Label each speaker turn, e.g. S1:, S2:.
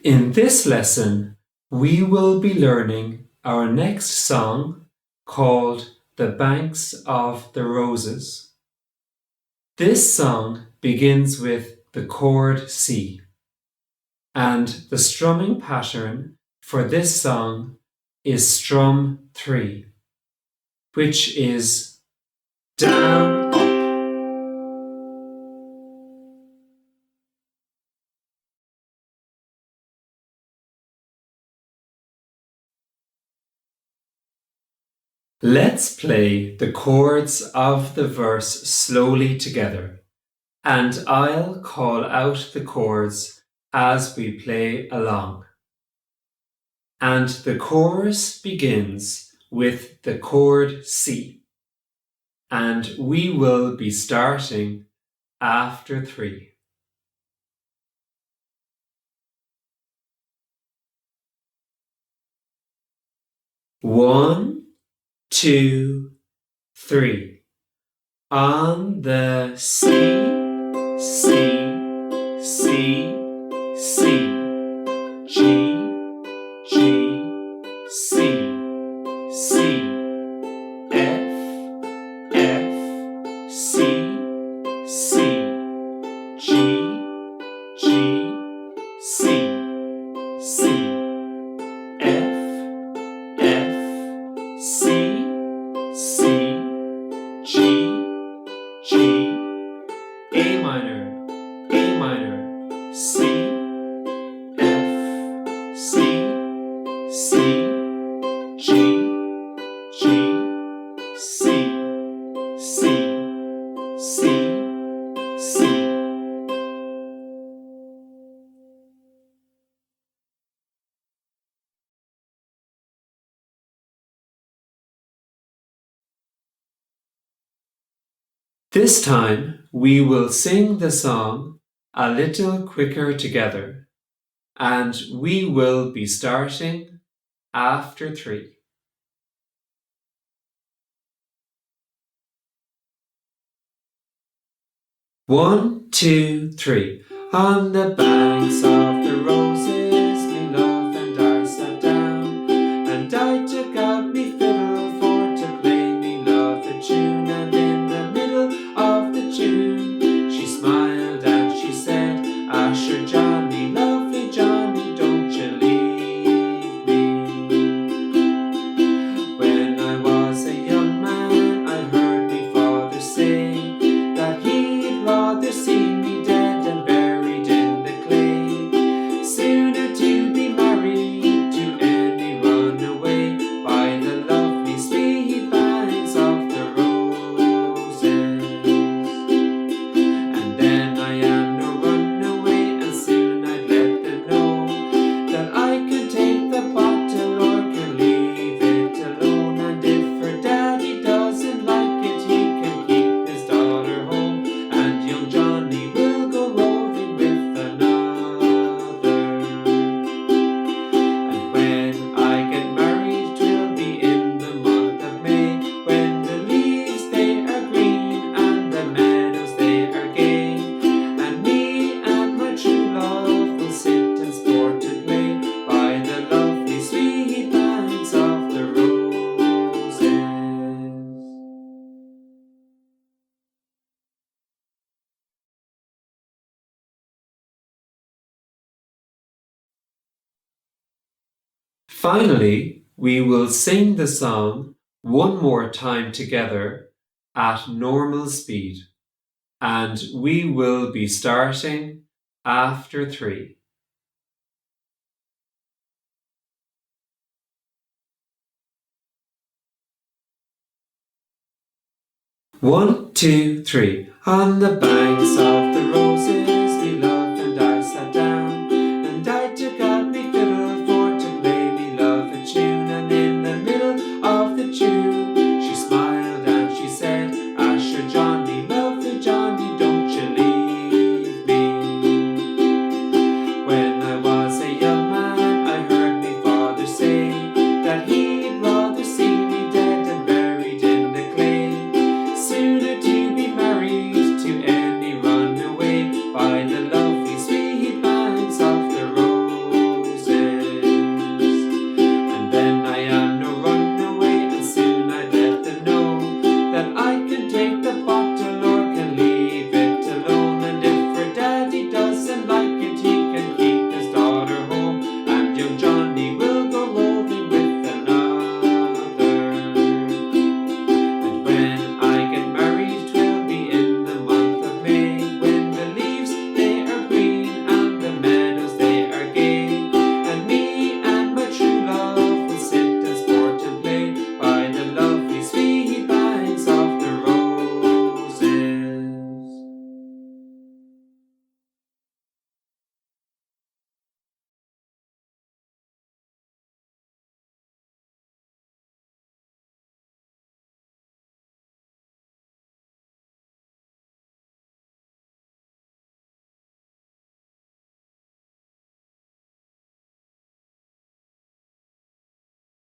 S1: In this lesson, we will be learning our next song called The Banks of the Roses. This song begins with the chord C, and the strumming pattern for this song is strum 3, which is down, up. Let's play the chords of the verse slowly together, and I'll call out the chords as we play along. And the chorus begins with the chord C, and we will be starting after 3. One, 2, 3. On the C, C, C, C, G, G, C, C, F, F, C, C, G, G, C, C, F, F, C, C, G, G, A minor, C, F, C, C, G, G, C, C, C, C. This time we will sing the song a little quicker together, and we will be starting after 3. One, 2, 3. On the banks of the roses, me love and I sat down, and I took out me fiddle for to play me love a tune, and in the middle of the tune she smiled and she said, Asher Johnny, lovely Johnny, don't you leave me. When I was a young man, I heard me father say that he'd rather see me dead and buried in the clay, sooner to be married to any runaway by the lovely sweet banks of the roses. And then I am no runaway, and soon I'd let them know that I could take the bottle or can leave it alone, and if her daddy doesn't like it, he can keep his daughter home, and young Johnny will go roving with another. And when I get married, 'twill be in the month of May, when the leaves they are green and the meadows they are gay, and me and my true love will sit and sport and play by the lovely sweet banks of the roses. Finally, we will sing the song one more time together at normal speed, and we will be starting after 3. One, 2, 3. On the banks of